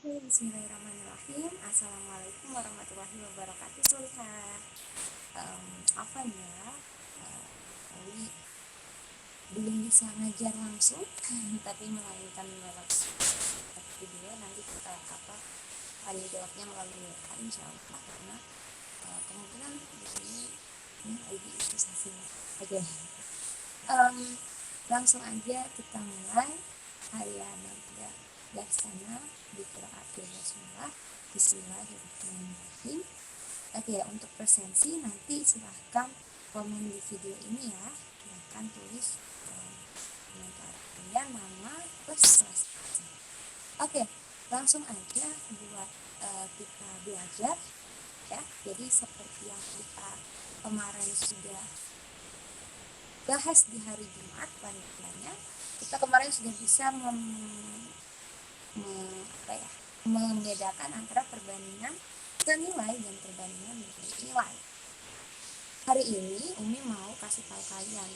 Bismillahirrahmanirrahim. Assalamualaikum warahmatullahi wabarakatuh. Sulha. Apa ya? Kali belum bisa ngajar langsung, tapi melainkan lewat video. Nanti kita tanya jawabnya melalui WA, insya Allah. Karena kemungkinan di sini lagi imunisasi. Oke. Langsung aja kita mulai. Harian Laksana di qiraat Bismillah. Bismillahirrahmanirrahim. Oke, untuk presensi nanti silahkan komen di video ini ya. Silahkan tulis komentar kalian, nama, plus kelas. Oke, langsung aja buat kita belajar ya. Jadi seperti yang kita kemarin sudah bahas di hari Jumat, panitianya kita kemarin sudah bisa membedakan antara perbandingan senilai dan perbandingan nilai. Hari ini Umi mau kasih tahu kalian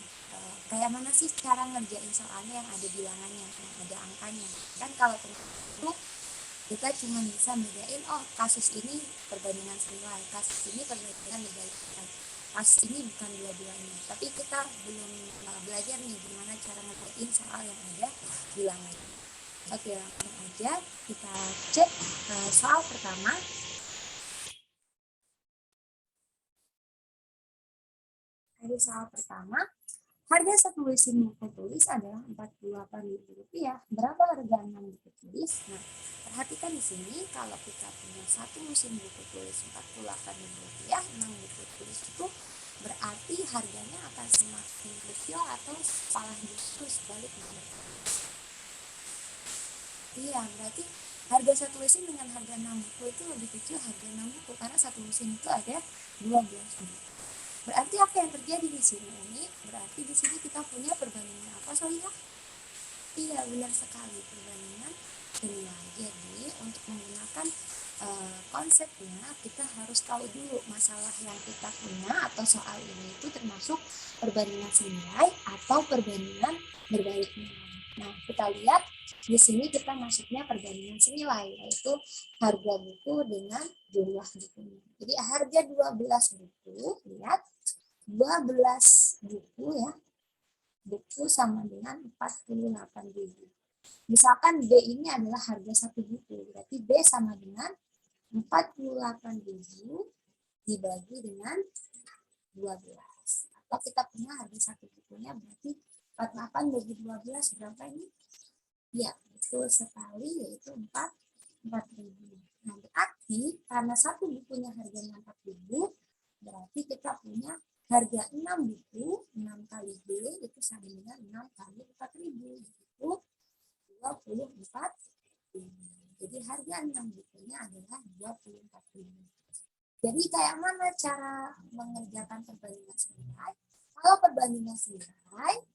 kayak mana sih cara ngerjain soalnya yang ada bilangannya, yang ada angkanya. Kan kalau tentu kita cuma bisa bedain, oh kasus ini perbandingan senilai, kasus ini perbandingan nilai, kasus ini bukan dua-duanya. Tapi kita belum belajar nih gimana cara ngerjain soal yang ada bilangannya. Oke, langsung aja kita cek soal pertama. Dari soal pertama, harga satu mesin buku tulis adalah Rp48.000. Berapa harga 6 buku tulis? Nah, perhatikan di sini kalau kita punya satu mesin buku tulis Rp48.000, 6 buku tulis itu berarti harganya akan semakin kecil atau malah justru sebaliknya. Iya, berarti harga satu mesin dengan harga 6 buku itu lebih kecil harga 6 buku karena satu mesin itu ada 12 buku. Berarti apa yang terjadi di sini ini? Berarti di sini kita punya perbandingan apa, Solihah? Iya, benar sekali, perbandingan senilai. Jadi untuk menggunakan konsepnya kita harus tahu dulu masalah yang kita punya atau soal ini itu termasuk perbandingan senilai atau perbandingan berbalik nilai. Nah, kita lihat di sini kita masuknya perbandingan senilai, yaitu harga buku dengan jumlah bukunya. Jadi harga 12 buku, lihat 12 buku ya, buku sama dengan 48.000. Misalkan B ini adalah harga satu buku, berarti B sama dengan 48.000 dibagi dengan 12. Atau kita punya harga satu bukunya berarti 48 bagi 12 berapa ini? Ya, betul sekali, yaitu 4.000. Nah, berarti karena satu bukunya harganya 4.000, berarti kita punya harga 6 buku, 6 kali B itu sama dengan 6 kali 4.000, yaitu 24.000. Jadi harga 6 bukunya adalah 24.000. Jadi kayak mana cara mengerjakan perbandingan senilai? Kalau perbandingan senilai,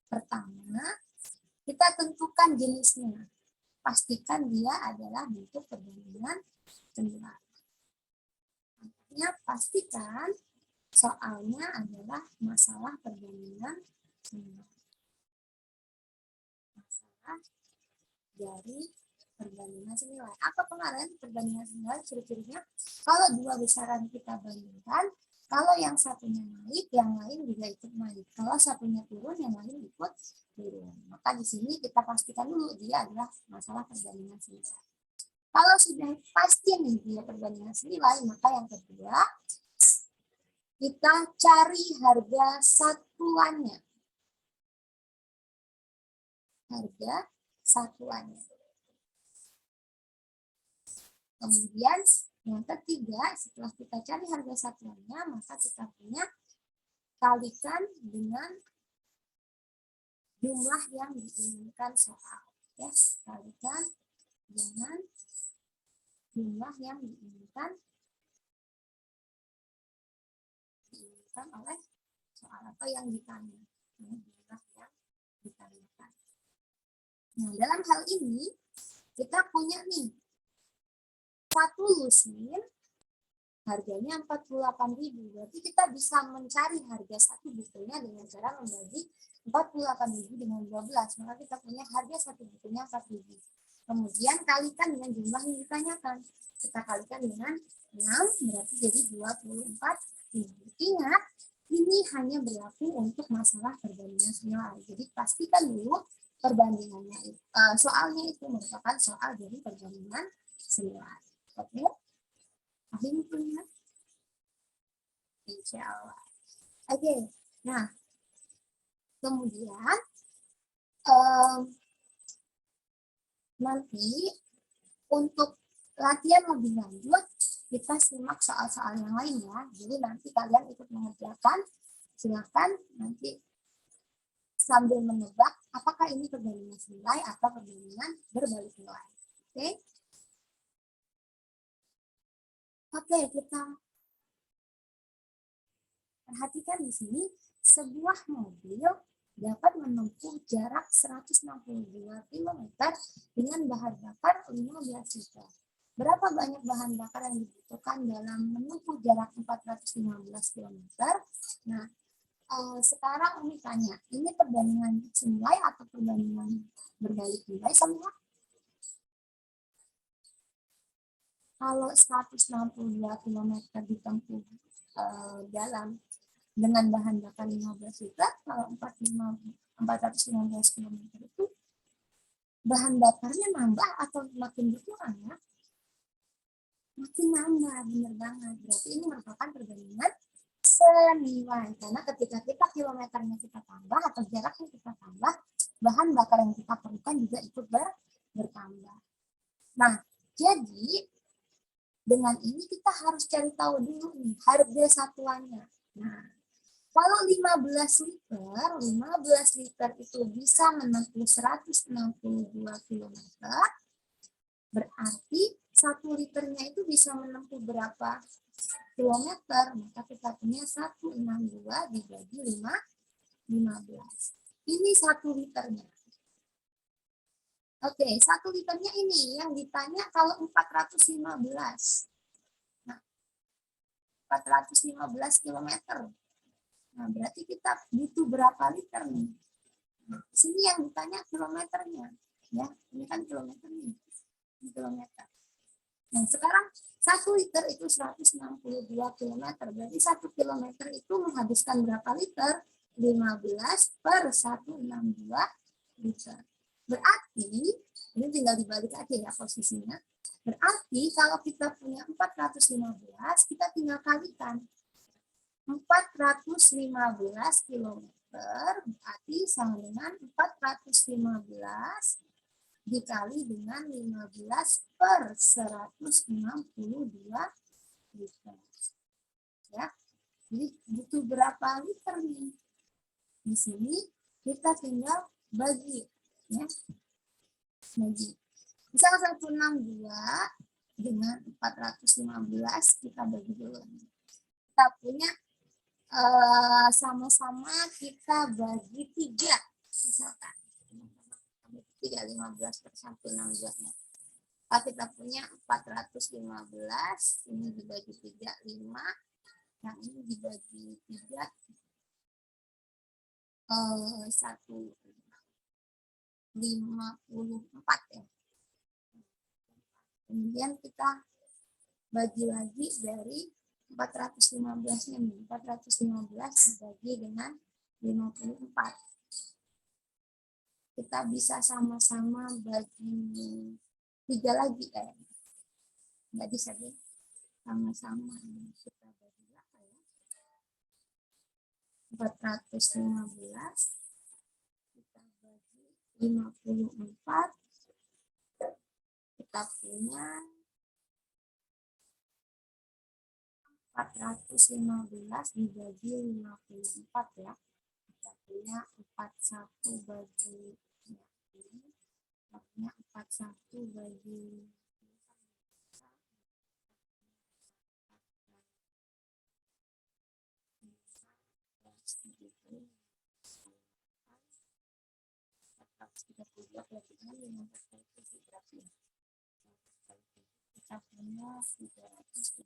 pertama kita tentukan jenisnya. Pastikan dia adalah bentuk perbandingan senilai. Artinya pastikan soalnya adalah masalah perbandingan senilai. Masalah dari perbandingan senilai. Apa kemarin perbandingan senilai ciri-cirinya? Kalau dua besaran kita bandingkan, kalau yang satunya naik, yang lain juga ikut naik. Kalau satunya turun, yang lain ikut turun. Maka di sini kita pastikan dulu dia adalah masalah perbandingan senilai. Kalau sudah pasti nih dia perbandingan senilai, maka yang kedua kita cari harga satuannya. Harga satuannya. Kemudian yang ketiga, setelah kita cari harga satuannya, maka kita punya kalikan dengan jumlah yang diinginkan soal. Ya, kalikan dengan jumlah yang diinginkan oleh soal atau yang ditanya. Jumlah yang ditanyakan. Nah, dalam hal ini kita punya nih satu lusin harganya 48.000. Berarti kita bisa mencari harga satu bukunya dengan cara membagi 48.000 dengan 12. Maka kita punya harga satu bukunya 4.000. Kemudian kalikan dengan jumlah yang ditanyakan. Kita kalikan dengan 6, berarti jadi 24.000. Ingat, ini hanya berlaku untuk masalah perbandingan senilai. Jadi pastikan dulu perbandingannya. Soalnya itu merupakan soal dari perbandingan senilai. Oke? Akhirnya punya. Insya Allah. Oke. Nah, kemudian nanti untuk latihan lebih lanjut, kita simak soal-soal yang lain ya. Jadi nanti kalian ikut mengerjakan, silakan nanti sambil menebak apakah ini perbandingan senilai atau perbandingan berbalik nilai. Oke? Oke, kita perhatikan di sini sebuah mobil dapat menempuh jarak 162 km dengan bahan bakar 15 liter. Berapa banyak bahan bakar yang dibutuhkan dalam menempuh jarak 415 km? Nah, sekarang Umi tanya, ini perbandingan senilai atau perbandingan berbalik nilai semua? Kalau 162 km ditempuh dalam dengan bahan bakar 15 liter, kalau 415 km itu bahan bakarnya nambah atau makin berkurang ya? Makin nambah, benar banget. Berarti ini merupakan perbandingan senilai. Karena ketika kita kilometernya kita tambah atau jaraknya kita tambah, bahan bakar yang kita perlukan juga ikut bertambah. Nah, jadi dengan ini kita harus cari tahu dulu nih harga satuannya. Nah, kalau 15 liter itu bisa menempuh 162 km, berarti 1 liternya itu bisa menempuh berapa kilometer? Maka kita punya 162 dibagi 15. Ini 1 liternya. Oke, 1 liternya ini yang ditanya kalau 415. Nah, 415 kilometer. Nah, berarti kita butuh berapa liter nih? Nah, sini yang ditanya kilometernya. Ya, ini kan kilometernya. Ini kilometer. Nah, sekarang 1 liter itu 162 km. Berarti 1 kilometer itu menghabiskan berapa liter? 15 per 162 liter. Berarti, ini tinggal dibalik aja ya posisinya. Berarti kalau kita punya 415, kita tinggal kalikan. 415 km berarti sama dengan 415 dikali dengan 15 per 162 liter. Ya. Jadi butuh berapa liter nih? Di sini kita tinggal bagi ya. Bagi. Misal 162 dengan 415 kita bagi dulu. Kita punya sama-sama kita bagi 3 misalkan 15 per 162 nya. Kita punya 415 ini dibagi 3 5, yang ini dibagi 3 1 54 ya. Kemudian kita bagi lagi dari 415-nya nih. 415 dibagi dengan 54. Kita bisa sama-sama bagi 3 lagi nggak bisa deh. Sama-sama kita bagi berapa ya? 415 kita bagi 54. Kita punya 415 dibagi 54 ya. Kita punya 41 bagi ini. Kita punya 41 bagi 32 berarti dengan 5 berarti kita punya 300.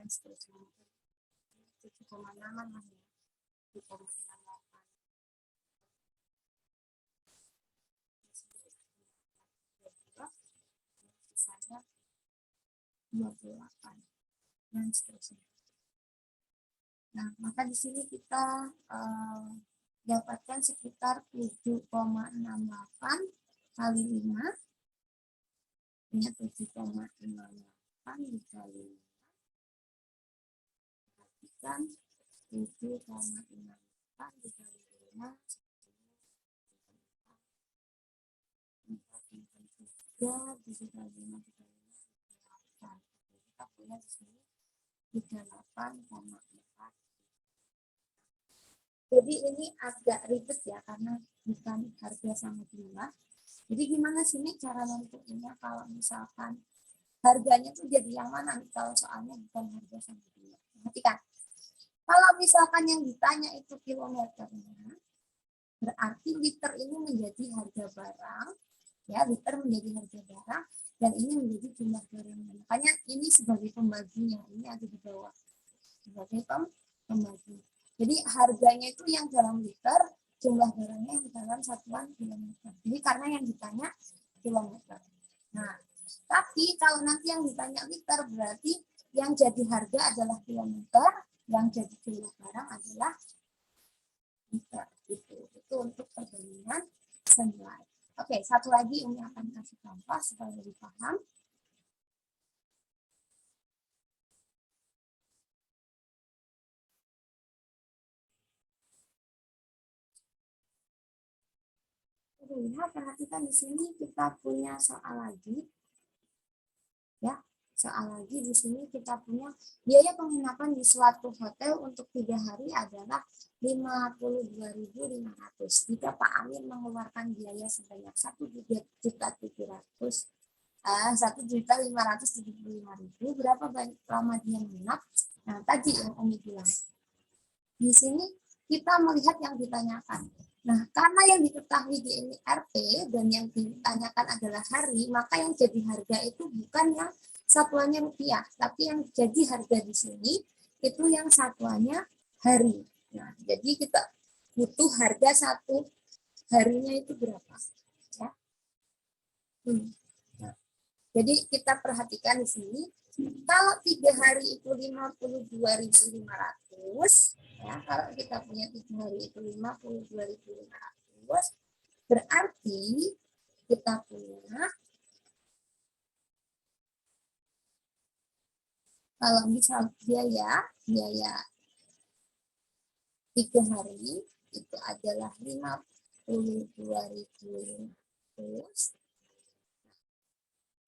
dan seterusnya 7,6 lah ya 7,98 sisanya 28 dan seterusnya. Nah, maka di sini kita dapatkan sekitar 7,68 kali 5. Ini 7,68 dikali 5. Perhatikan 7,68 dikali 5. 3 dikali 5 dikali 8. Kita punya di sini 38,4. Jadi ini agak ribet ya karena bukan harga sama jumlah. Jadi gimana sih nih cara nentuinnya kalau misalkan harganya tuh jadi yang mana nih kalau soalnya bukan harga sama jumlah. Perhatikan. Kalau misalkan yang ditanya itu kilometernya, berarti liter ini menjadi harga barang, ya liter menjadi harga barang, dan ini menjadi jumlah barangnya. Makanya ini sebagai pembaginya, ini ada di bawah sebagai pembagi. Jadi harganya itu yang dalam liter, jumlah barangnya yang dalam satuan kilometer. Jadi karena yang ditanya kilometer. Nah, tapi kalau nanti yang ditanya liter berarti yang jadi harga adalah kilometer, yang jadi jumlah barang adalah liter. Itu untuk perbandingan senilai. Oke, satu lagi Umi akan kasih contoh supaya lebih paham. Lihat, perhatikan di sini kita punya soal lagi. Ya, soal lagi di sini kita punya biaya penginapan di suatu hotel untuk 3 hari adalah 52.500. Jika Pak Amir mengeluarkan biaya sebanyak 1.575.000, berapa banyak lama dia menginap? Nah, tadi yang Umi bilang. Di sini kita melihat yang ditanyakan. Nah, karena yang diketahui di ini RP dan yang ditanyakan adalah hari, maka yang jadi harga itu bukan yang satuannya rupiah, tapi yang jadi harga di sini itu yang satuannya hari. Nah, jadi kita butuh harga satu harinya itu berapa? Ya. Nah, jadi kita perhatikan di sini, kalau 3 hari itu 52.500, ya, kalau kita punya 3 hari itu 52.500, berarti kita punya, kalau misal biaya 3 hari itu adalah 52.500.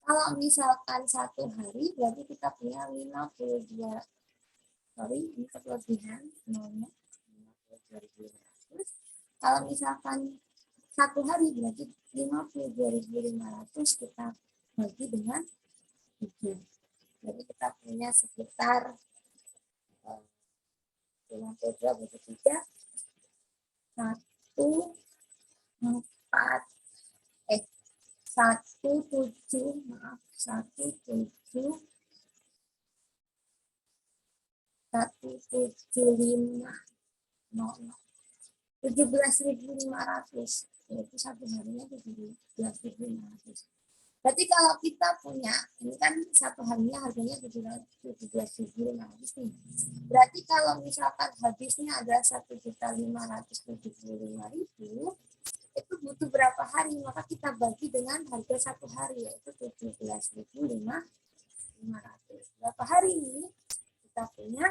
Kalau misalkan 1 hari berarti kita punya 52, ini kelebihan nolnya 52.500. Kalau misalkan 1 hari berarti 52.500 kita bagi dengan 7. Jadi kita punya sekitar 52 bagi 3 1 17.500, yaitu 1 harinya 17.500. Berarti kalau kita punya, ini kan 1 harinya harganya 17.500 nih. Berarti kalau misalkan habisnya ada 1.575.000, itu butuh berapa hari, maka kita bagi dengan harga 1 hari, yaitu 17.500. Berapa hari ini kita punya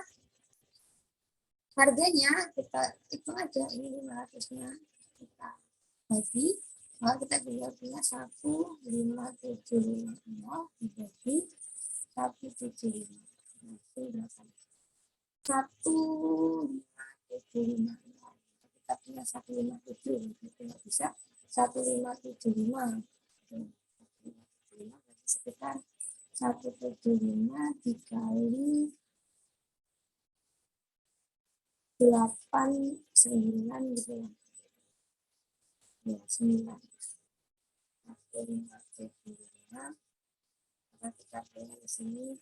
harganya, kita hitung aja, ini 500-nya kita bagi, maka kita tinggal punya 15750 dibagi 175. Itu berapa? 1575. Kita punya 157, itu nggak bisa 1575. 175 berarti sekitar 175 dikali 8, 9 gitu ya. Ya, 9. 155. Maka kita punya di sini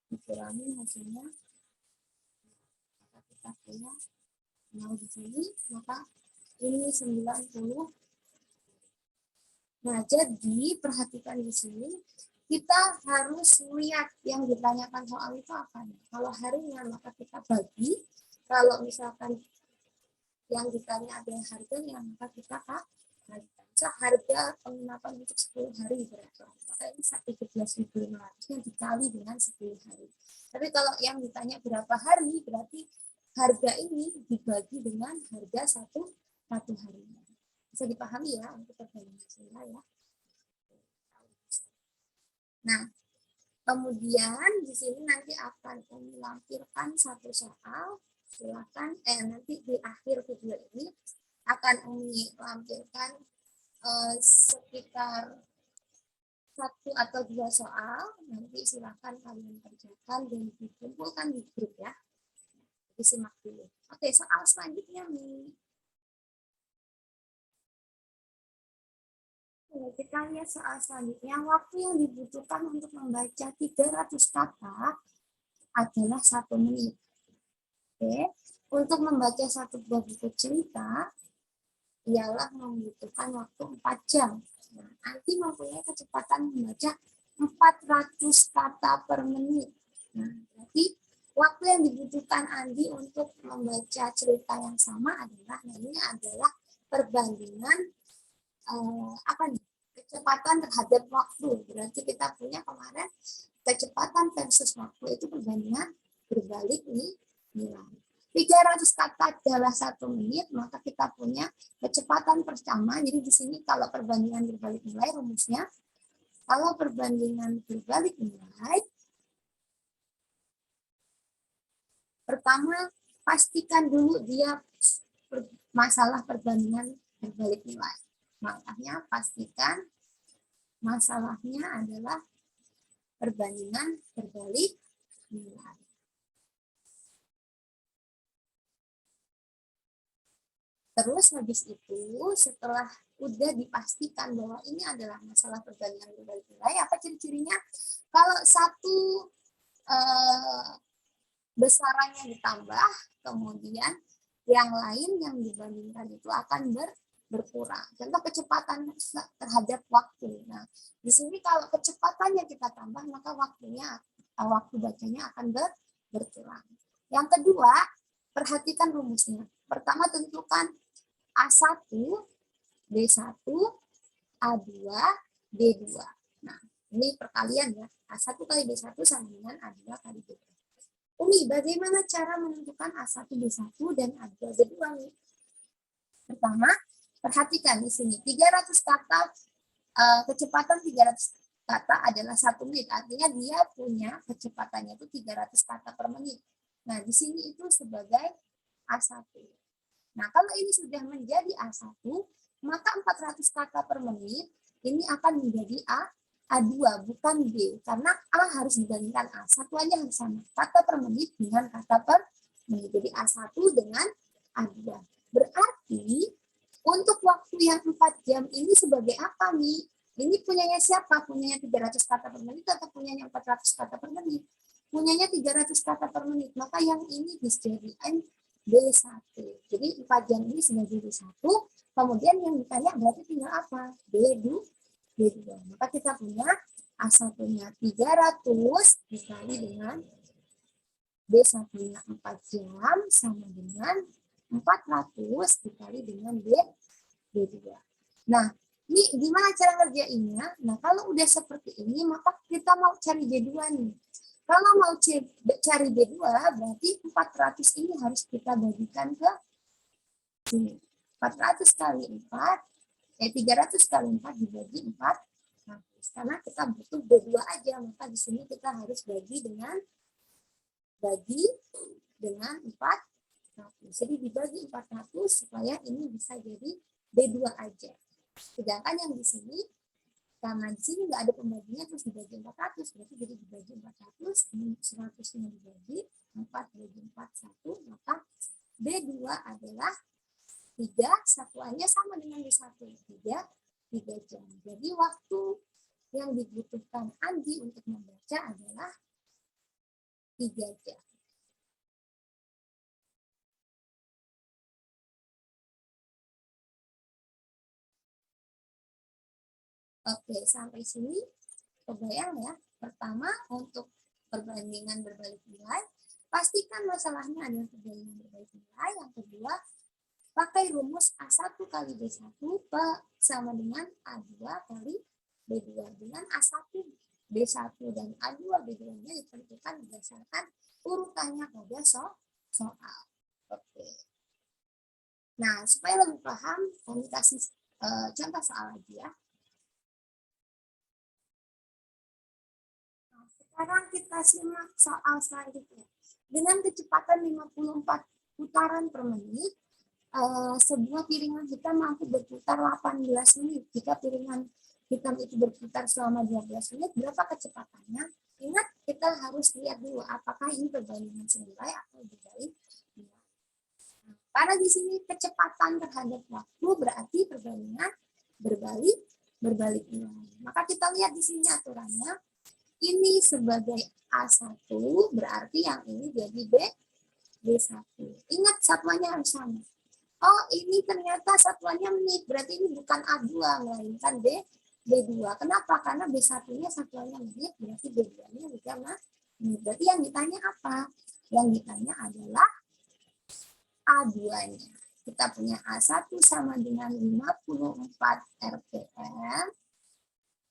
dikurangi hasilnya. Maka kita punya 0 di sini, maka ini 90. Nah, jadi perhatikan di sini, kita harus lihat yang ditanyakan soal itu apa. Kalau harinya, maka kita bagi. Kalau misalkan yang ditanya ada harganya, maka kita bagi. Harga penginapan untuk 10 hari berapa? Maka ini 17.500 dikali dengan 10 hari. Tapi kalau yang ditanya berapa hari, berarti harga ini dibagi dengan harga satu hari. Bisa dipahami ya untuk perbandingan saya ya. Nah, kemudian di sini nanti akan melampirkan satu soal. Silakan nanti di akhir video ini akan melampirkan sekitar 1 atau 2 soal. Nanti silakan kalian kerjakan dan dikumpulkan di grup ya. Disimak dulu. Oke, soal selanjutnya nih. Kita lihat soal selanjutnya. Waktu yang dibutuhkan untuk membaca 300 kata adalah 1 menit. Oke. Untuk membaca satu buah buku cerita, ialah membutuhkan waktu 4 jam. Nah, nanti mempunyai kecepatan membaca 400 kata per menit. Nah, berarti waktu yang dibutuhkan Andi untuk membaca cerita yang sama adalah, nah ini adalah perbandingan apa nih? Kecepatan terhadap waktu. Berarti kita punya kemarin kecepatan versus waktu itu perbandingan berbalik nih nilai. 300 kata adalah 1 menit, maka kita punya kecepatan pertama. Jadi di sini kalau perbandingan berbalik nilai rumusnya, kalau perbandingan berbalik nilai, pertama pastikan dulu dia masalah perbandingan berbalik nilai. Makanya pastikan masalahnya adalah perbandingan berbalik nilai. Terus habis itu, setelah udah dipastikan bahwa ini adalah masalah perbandingan berbalik nilai, apa ciri-cirinya? Kalau satu besarannya ditambah, kemudian yang lain yang dibandingkan itu akan berkurang. Contoh kecepatan terhadap waktu. Nah, di sini kalau kecepatannya kita tambah, maka waktu bacanya akan berkurang. Yang kedua, perhatikan rumusnya. Pertama, tentukan A1, B1, A2, B2. Nah, ini perkalian ya. A1 kali B1 sama dengan A2 kali B2. Umi, bagaimana cara menentukan A1, B1 dan A2, B2 nih? Pertama, perhatikan di sini. 300 kata, kecepatan 300 kata adalah 1 menit. Artinya dia punya kecepatannya itu 300 kata per menit. Nah, di sini itu sebagai A1. Nah, kalau ini sudah menjadi A1, maka 400 kata per menit ini akan menjadi A2, bukan B. Karena A harus dibandingkan A. Satuannya harus sama. Kata per menit dengan kata per menit. Jadi A1 dengan A2. Berarti untuk waktu yang 4 jam ini sebagai apa nih? Ini punyanya siapa? Punyanya 300 kata per menit atau punyanya 400 kata per menit? Punyanya 300 kata per menit. Maka yang ini dijadikan B1. Jadi 4 jam ini sebagai B1. Kemudian yang ditanya berarti tinggal apa? B2. Maka kita punya A1-nya 300 dikali dengan B1-nya 4 jam sama dengan 400 dikali dengan B2. B2. Nah, ini gimana cara ngerjainnya? Nah, kalau udah seperti ini, maka kita mau cari B2 nih. Kalau mau cari B2, berarti 400 ini harus kita bagikan ke sini. 400 kali 4, 300 kali 4 dibagi 4. Karena kita butuh B2 aja, maka di sini kita harus bagi dengan 400. Jadi dibagi 400 supaya ini bisa jadi B2 aja. Sedangkan yang di sini, karena di sini nggak ada pembaginya, terus dibagi 400, berarti jadi dibagi 400, ini 100 nya dibagi 4 bagi 4, 1, maka B2 adalah 3, satuannya sama dengan B1, 3 jam. Jadi waktu yang dibutuhkan Andi untuk membaca adalah 3 jam. Oke, sampai sini kebayang ya. Pertama, untuk perbandingan berbalik nilai, pastikan masalahnya adalah perbandingan berbalik nilai. Yang kedua, pakai rumus A1 kali B1 sama dengan A2 kali B2. Dengan A1, B1 dan A2, B2-nya ditentukan berdasarkan urutannya pada soal. Oke. Nah, supaya lebih paham, kami kasih contoh soal lagi ya. Nah, sekarang kita simak soal selanjutnya. Dengan kecepatan 54 putaran per menit, sebuah piringan hitam mampu berputar 18 menit. Jika piringan hitam itu berputar selama 12 menit, berapa kecepatannya? Ingat, kita harus lihat dulu apakah ini perbandingan senilai atau berbalik nilai. Nah, karena di sini kecepatan terhadap waktu berarti perbandingan berbalik nilai. Maka kita lihat di sini aturannya. Ini sebagai A1 berarti yang ini jadi B1. Ingat satuannya harus sama. Oh, ini ternyata satuannya menit, berarti ini bukan A2, melainkan B2. Kenapa? Karena B1-nya satuannya menit, berarti B2-nya juga menit. Berarti yang ditanya apa? Yang ditanya adalah A2-nya. Kita punya A1 sama dengan 54 RPM,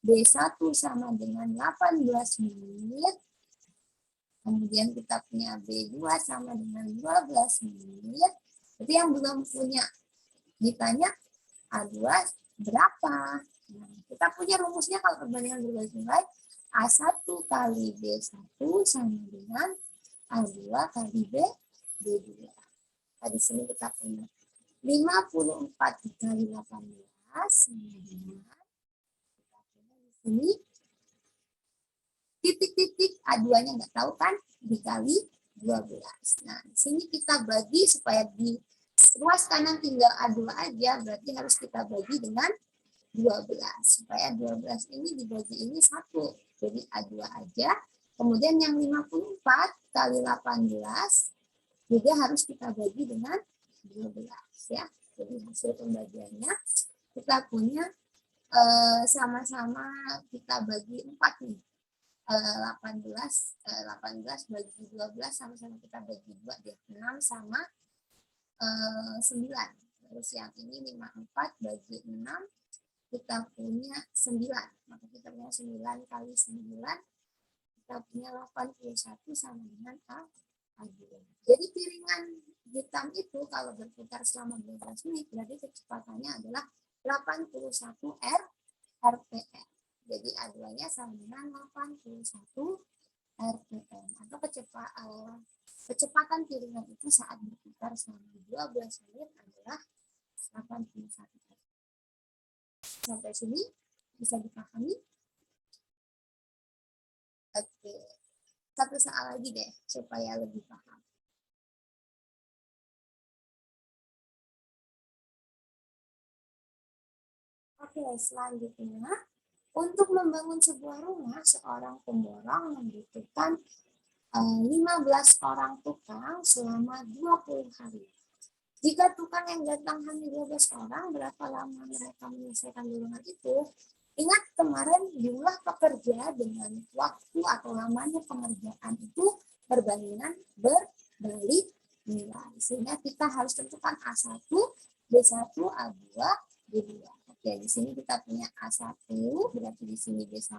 B1 sama dengan 18 menit, kemudian kita punya B2 sama dengan 12 menit. Jadi yang belum punya ditanya A2 berapa? Nah, kita punya rumusnya kalau perbandingan berbalik nilai A1 kali B1 sama dengan A2 kali B2. Nah, di sini kita punya 54 dikali 18 sama dengan kita punya di sini titik-titik A2-nya nggak tahu kan, dikali 12. Nah, di sini kita bagi supaya di ruas kanan tinggal A2 aja, berarti harus kita bagi dengan 12. Supaya 12 ini dibagi ini 1. Jadi A2 aja. Kemudian yang 54 kali 18 juga harus kita bagi dengan 12 ya. Jadi hasil pembagiannya kita punya sama-sama kita bagi 4 nih. 18 bagi 12 sama-sama kita bagi 2 dia 6 sama 9. Terus yang ini 54 bagi 6 kita punya 9. Maka kita punya 9 kali 9 kita punya 81 sama dengan A2. Jadi piringan hitam itu kalau berputar selama 12 menit berarti kecepatannya adalah 81 RPM. Jadi A2-nya sama dengan 81 RPM atau kecepatan piringan itu saat berputar selama 12 menit adalah 81 RPM. Sampai sini bisa dipahami? Oke. Satu soal lagi deh supaya lebih paham. Oke, selanjutnya untuk membangun sebuah rumah, seorang pemborong membutuhkan 15 orang tukang selama 20 hari. Jika tukang yang datang hanya 12 orang, berapa lama mereka menyelesaikan bangunan itu? Ingat kemarin jumlah pekerja dengan waktu atau lamanya pengerjaan itu perbandingan berbalik nilai. Sehingga kita harus tentukan A1, B1, A2, B2. Oke, di sini kita punya A1, berarti di sini B1.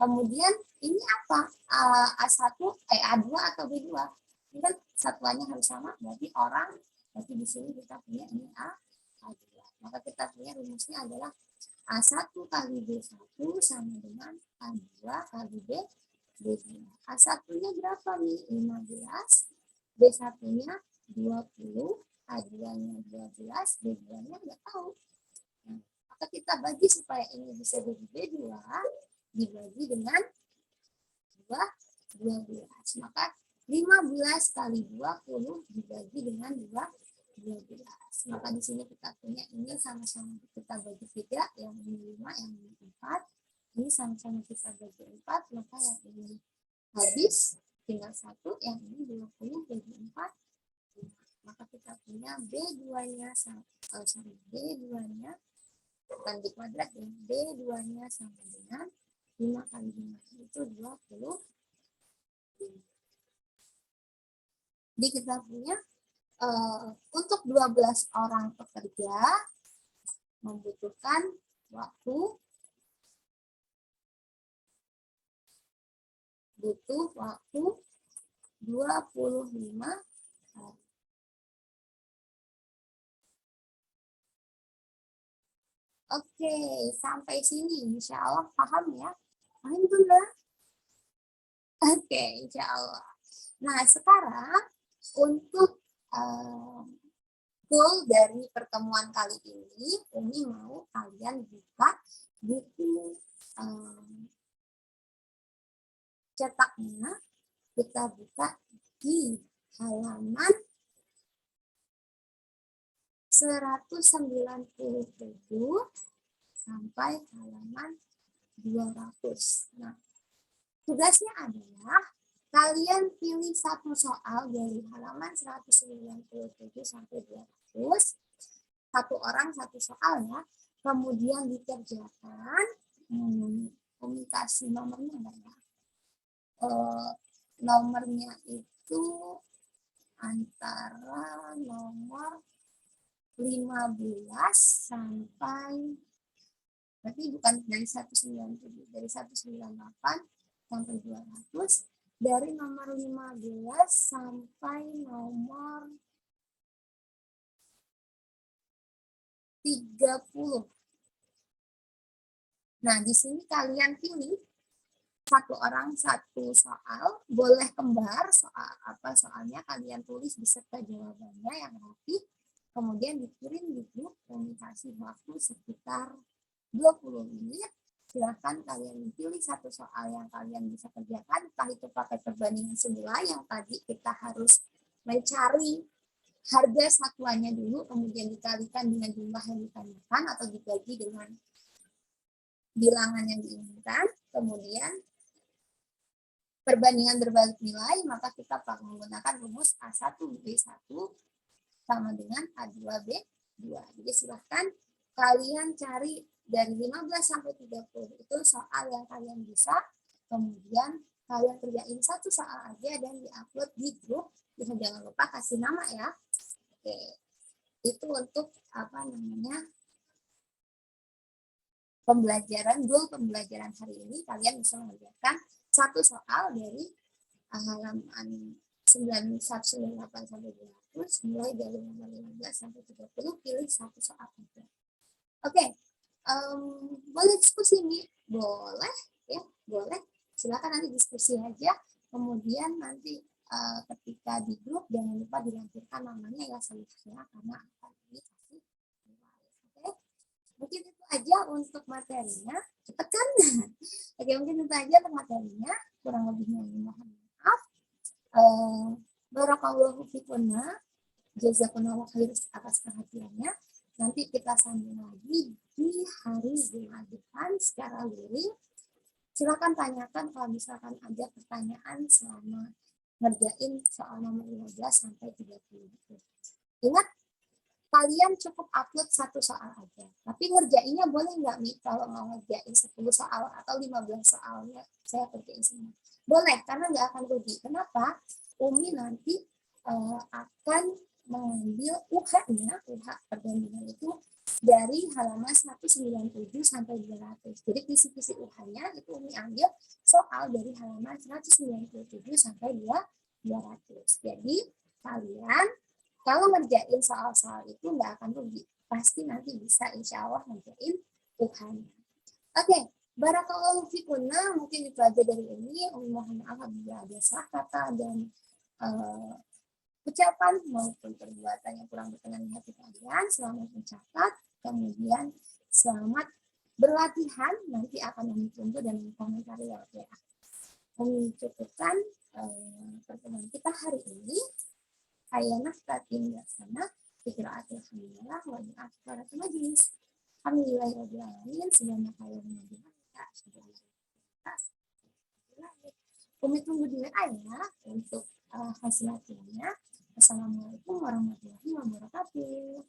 Kemudian ini apa? A1, A2 atau B2? Ini kan satuannya harus sama, berarti orang, berarti di sini kita punya ini A2. Maka kita punya rumusnya adalah A1 kali B1 sama dengan A2 kali B2. A1-nya berapa nih? 15, B1-nya 20, A2-nya 12, B2-nya nggak tahu. Nah, maka kita bagi supaya ini bisa jadi B2, dibagi dengan 12. Maka 15 kali 20 dibagi dengan 12. Maka di sini kita punya ini sama-sama kita bagi 3, yang ini 5, yang ini 4. Ini sama-sama kita bagi 4, maka yang ini habis, tinggal 1, yang ini 20 bagi 4. Maka kita punya B2-nya B2-nya bukan di kuadrat ya, B2-nya sama dengan 5 kali 5 itu 20. Jadi kita punya untuk 12 orang pekerja membutuhkan waktu 25 hari. Oke, sampai sini insya Allah paham ya? Paham belum? Oke, insya Allah. Nah, sekarang untuk goal dari pertemuan kali ini, Umi mau kalian buka buku cetaknya. Kita buka di halaman 197 sampai halaman 200. Nah, tugasnya adalah kalian pilih satu soal dari halaman 197 sampai 200. Satu orang satu soal ya. Kemudian dikerjakan. Umi kasih nomornya enggak ya? Nomornya itu antara nomor 15 sampai, berarti bukan dari 197, dari 198 sampai 200, dari nomor 15 sampai nomor 30. Nah, di sini kalian pilih satu orang satu soal, boleh kembar, soal apa soalnya kalian tulis beserta jawabannya yang rapi. Kemudian dikirim di grup komunikasi waktu sekitar 20 menit. Silahkan kalian pilih satu soal yang kalian bisa kerjakan. Entah itu pakai perbandingan semula yang tadi kita harus mencari harga satuannya dulu, kemudian dikalikan dengan jumlah yang ditanyakan atau dibagi dengan bilangan yang diinginkan. Kemudian perbandingan berbalik nilai, maka kita menggunakan rumus A1B1 sama dengan A2B2. Jadi silahkan kalian cari dari 15 sampai 30 itu soal yang kalian bisa, kemudian kalian kerjain satu soal aja dan diupload di grup. Jangan lupa kasih nama ya. Oke. Itu untuk goal pembelajaran hari ini. Kalian bisa mengerjakan satu soal dari halaman 9198 sampai 200, mulai dari nomor 15 sampai 30, pilih satu soal aja. Oke, boleh diskusi nih? Boleh, ya, boleh. Silakan nanti diskusi aja. Kemudian nanti ketika di grup jangan lupa dilampirkan namanya ya solusinya karena akan dikasih nilai. Oke, mungkin itu aja untuk materinya. Cepet kan? Oke, mungkin itu aja untuk materinya. Kurang lebihnya mohon maaf. Barakallahu fikunna, jazakumullah khair atas perhatiannya. Nanti kita sambung lagi di hari Jumat depan secara luring. Silakan tanyakan kalau misalkan ada pertanyaan selama ngerjain soal nomor 15 sampai 30. Ingat, kalian cukup upload satu soal aja. Tapi ngerjainnya boleh nggak nih kalau mau ngerjain 10 soal atau 15 soalnya saya kerjain semua. Boleh, karena nggak akan rugi. Kenapa? Umi nanti akan mengambil UH-nya, UH perbandingan itu dari halaman 197 sampai 200. Jadi kisi-kisi UH-nya itu Umi ambil soal dari halaman 197 sampai 200. Jadi kalian kalau ngerjain soal-soal itu nggak akan rugi. Pasti nanti bisa insya Allah ngerjain UH-nya. Oke, barakallahu fikunna, mungkin itu aja dari ini. Mohon maaf apabila ada salah kata dan ucapan maupun perbuatan yang kurang berkenan di hati kalian. Selamat mencatat, kemudian selamat berlatihan, nanti akan ditunggu dan mengomentari lewat WA. Mencukupkan pertemuan kita hari ini. Ayana tatim laksana, fikiraatul hamdulillah, wa bi'atul majlis. Alhamdulillahirrahmanirrahim, sebagaimana kalian Umi tunggu di WA ya untuk hasil latihannya. Assalamualaikum warahmatullahi wabarakatuh.